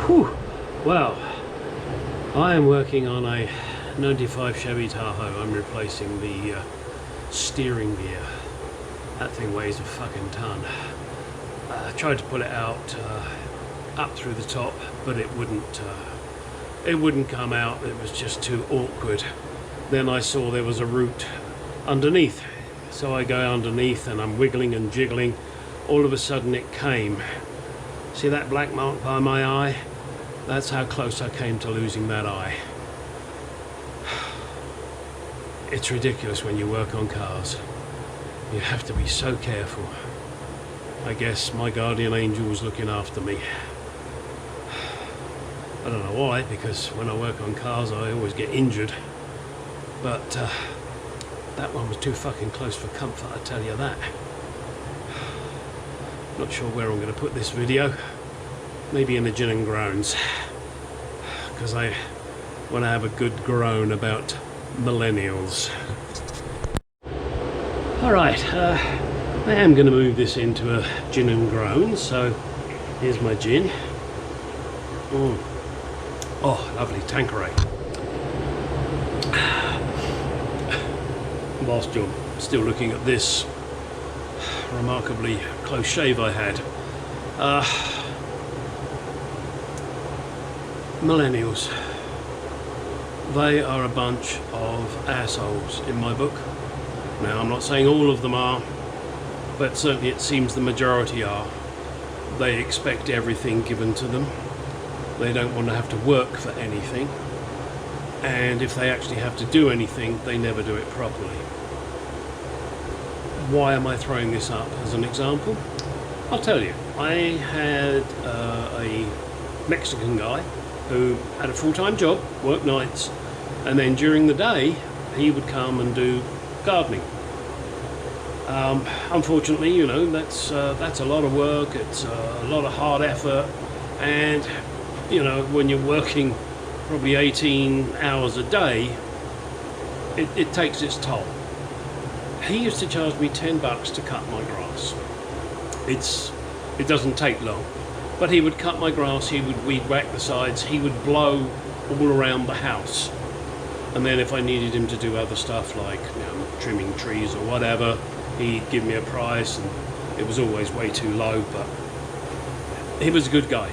Whew. Well, I am working on a 95 Chevy Tahoe. I'm replacing the steering gear. That thing weighs a fucking ton. I tried to pull it out up through the top, but it wouldn't come out. It was just too awkward. Then I saw there was a route underneath, so I go underneath and I'm wiggling and jiggling. All of a sudden it came. See that black mark by my eye? That's how close I came to losing that eye. It's ridiculous when you work on cars. You have to be so careful. I guess my guardian angel was looking after me. I don't know why, because when I work on cars I always get injured. But that one was too fucking close for comfort, I tell you that. Not sure where I'm going to put this video. Maybe in the Gin and Groans, because I want to have a good groan about millennials. Alright, I am going to move this into a Gin and Groans, so here's my gin. Oh, lovely Tanqueray. Whilst you're still looking at this remarkably close shave I had. Millennials. They are a bunch of assholes in my book. Now, I'm not saying all of them are, but certainly it seems the majority are. They expect everything given to them. They don't want to have to work for anything. And if they actually have to do anything, they never do it properly. Why am I throwing this up as an example? I'll tell you. I had a Mexican guy who had a full-time job, worked nights, and then during the day he would come and do gardening. Unfortunately, you know, that's a lot of work. It's a lot of hard effort, and you know, when you're working probably 18 hours a day, it takes its toll. He used to charge me $10 to cut my grass. It doesn't take long, but he would cut my grass, he would weed whack the sides, he would blow all around the house, and then if I needed him to do other stuff like, you know, trimming trees or whatever, he'd give me a price, and it was always way too low, but he was a good guy.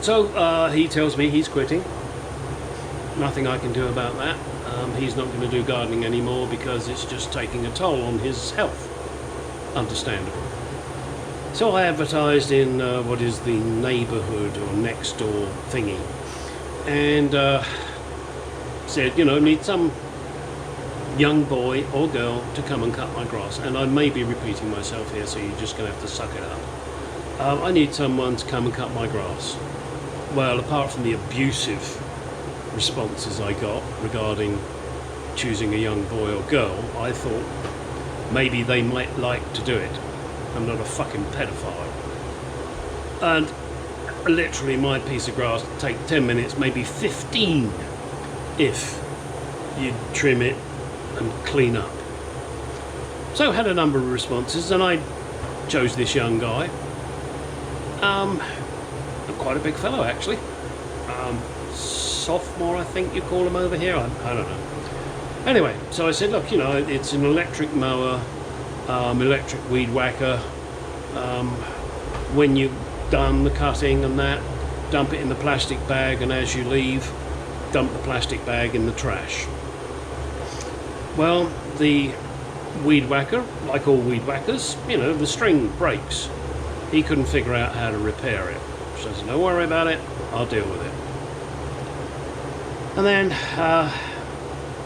So he tells me he's quitting. Nothing I can do about that. He's not going to do gardening anymore because it's just taking a toll on his health. Understandable. So I advertised in what is the neighbourhood or next door thingy, and said, you know, need some young boy or girl to come and cut my grass. And I may be repeating myself here, so you're just going to have to suck it up. I need someone to come and cut my grass. Well, apart from the abusive responses I got regarding choosing a young boy or girl, I thought maybe they might like to do it. I'm not a fucking pedophile. And literally my piece of grass would take 10 minutes, maybe 15, if you trim it and clean up. So I had a number of responses, and I chose this young guy. Quite a big fellow, actually. Sophomore, I think you call him over here. I don't know. Anyway, so I said, look, you know, it's an electric mower, electric weed whacker. When you've done the cutting and that, dump it in the plastic bag, and as you leave, dump the plastic bag in the trash. Well, the weed whacker, like all weed whackers, you know, the string breaks. He couldn't figure out how to repair it. So I said, don't worry about it, I'll deal with it. And then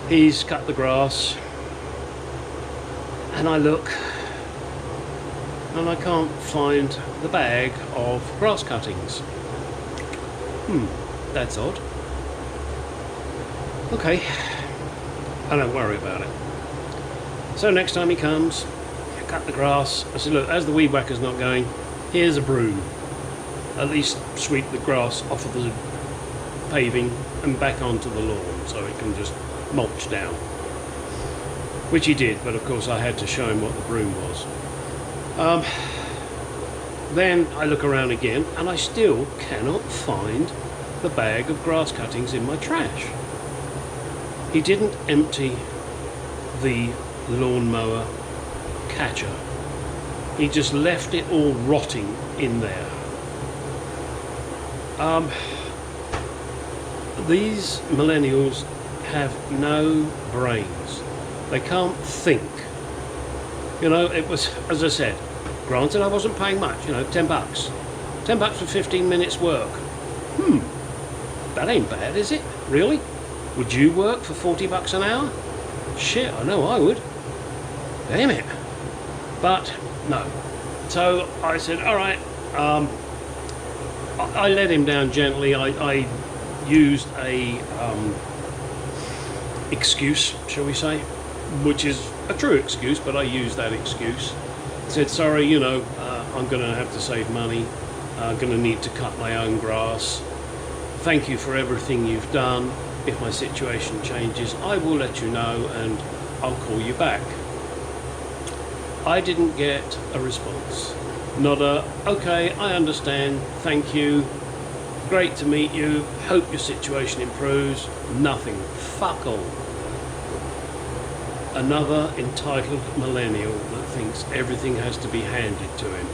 he's cut the grass, and I look, and I can't find the bag of grass cuttings. That's odd. Okay, I don't worry about it. So next time he comes, I cut the grass. I said, look, as the weed whacker's not going, here's a broom. At least sweep the grass off of the paving and back onto the lawn so it can just mulch down. Which he did, but of course I had to show him what the broom was. Then I look around again and I still cannot find the bag of grass cuttings in my trash. He didn't empty the lawnmower catcher. He just left it all rotting in there. These millennials have no brains. They can't think. You know, it was, as I said, granted I wasn't paying much, you know, $10. $10 for 15 minutes work. That ain't bad, is it? Really? Would you work for $40 an hour? Shit, I know I would. Damn it. But no. So I said, all right. I let him down gently. I used a excuse, shall we say, which is a true excuse, but I used that excuse. Said, sorry, you know, I'm going to have to save money. I'm going to need to cut my own grass. Thank you for everything you've done. If my situation changes, I will let you know and I'll call you back. I didn't get a response. Not a, okay, I understand, thank you, great to meet you, hope your situation improves. Nothing. Fuck all. Another entitled millennial that thinks everything has to be handed to him.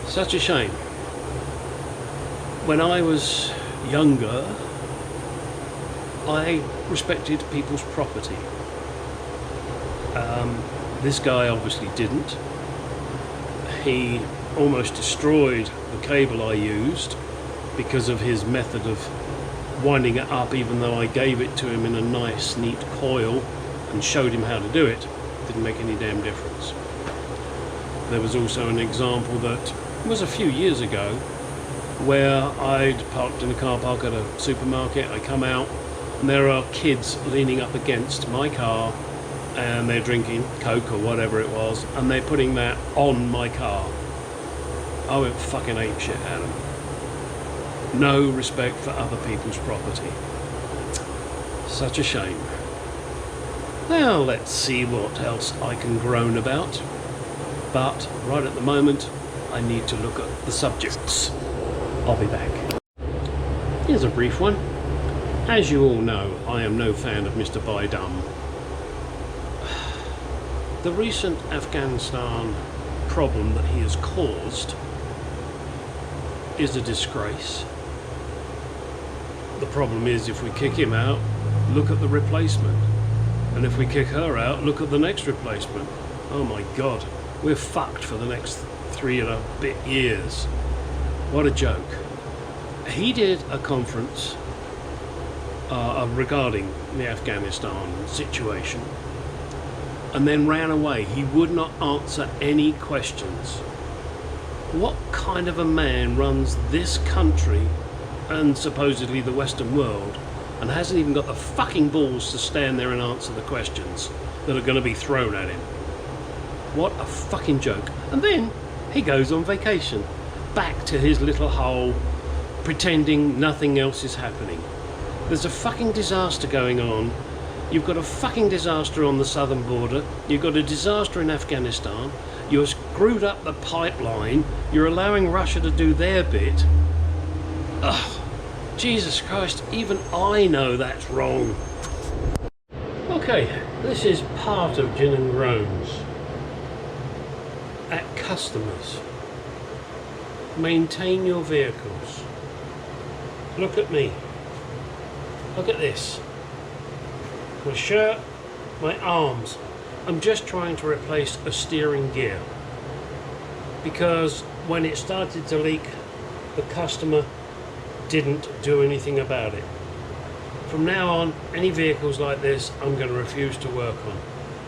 Such a shame. When I was younger, I respected people's property. This guy obviously didn't. He almost destroyed the cable I used because of his method of winding it up, even though I gave it to him in a nice, neat coil and showed him how to do it. Didn't make any damn difference. There was also an example that was a few years ago where I'd parked in a car park at a supermarket. I come out and there are kids leaning up against my car and they're drinking Coke or whatever it was, and they're putting that on my car. I went fucking apeshit at them. No respect for other people's property. Such a shame. Now let's see what else I can groan about. But right at the moment, I need to look at the subjects. I'll be back. Here's a brief one. As you all know, I am no fan of Mr. Biden. The recent Afghanistan problem that he has caused is a disgrace. The problem is, if we kick him out, look at the replacement. And if we kick her out, look at the next replacement. Oh my God, we're fucked for the next 3 and a bit years. What a joke. He did a conference regarding the Afghanistan situation and then ran away. He would not answer any questions. What kind of a man runs this country and supposedly the Western world and hasn't even got the fucking balls to stand there and answer the questions that are going to be thrown at him? What a fucking joke. And then he goes on vacation back to his little hole, pretending nothing else is happening. There's a fucking disaster going on. You've got a fucking disaster on the southern border. You've got a disaster in Afghanistan. You're screwed up the pipeline. You're allowing Russia to do their bit. Ugh, Jesus Christ, even I know that's wrong. Okay, this is part of Gin and Groans. At customers, maintain your vehicles. Look at me. Look at this. My shirt, my arms. I'm just trying to replace a steering gear because when it started to leak, the customer didn't do anything about it. From now on, any vehicles like this, I'm going to refuse to work on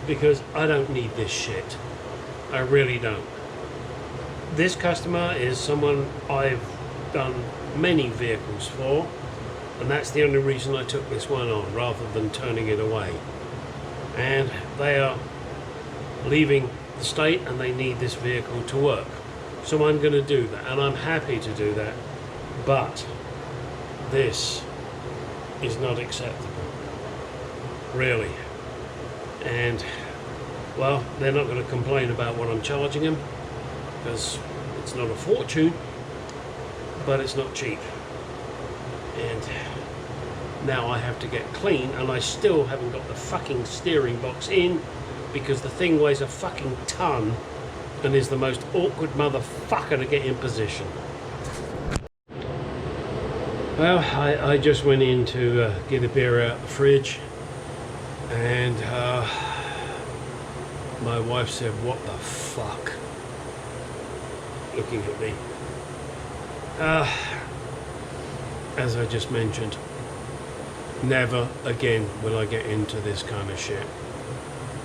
because I don't need this shit. I really don't. This customer is someone I've done many vehicles for, and that's the only reason I took this one on rather than turning it away. And they are leaving the state and they need this vehicle to work. So I'm going to do that, and I'm happy to do that. But this is not acceptable. Really. And, well, they're not going to complain about what I'm charging them because It's not a fortune, but it's not cheap. And now I have to get clean, and I still haven't got the fucking steering box in because the thing weighs a fucking ton and is the most awkward motherfucker to get in position. Well, I just went in to get a beer out of the fridge, and my wife said, "What the fuck?" Looking at me. As I just mentioned, never again will I get into this kind of shit.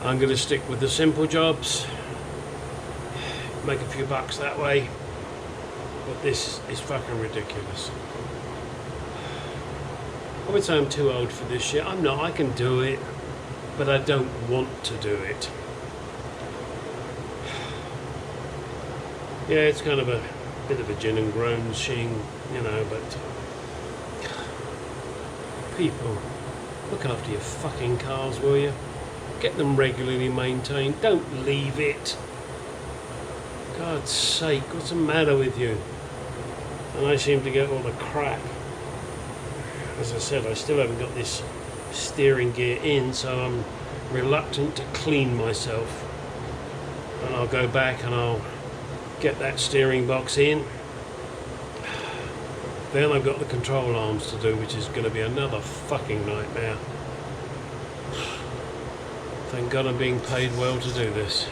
I'm going to stick with the simple jobs, make a few bucks that way, but this is fucking ridiculous. I would say I'm too old for this shit. I'm not. I can do it, but I don't want to do it. Yeah, it's kind of a bit of a gin and groans thing, you know, but people, look after your fucking cars, will you? Get them regularly maintained. Don't leave it. God's sake, what's the matter with you? And I seem to get all the crap. As I said, I still haven't got this steering gear in, so I'm reluctant to clean myself. And I'll go back and I'll get that steering box in. Then I've got the control arms to do, which is going to be another fucking nightmare. Thank God I'm being paid well to do this.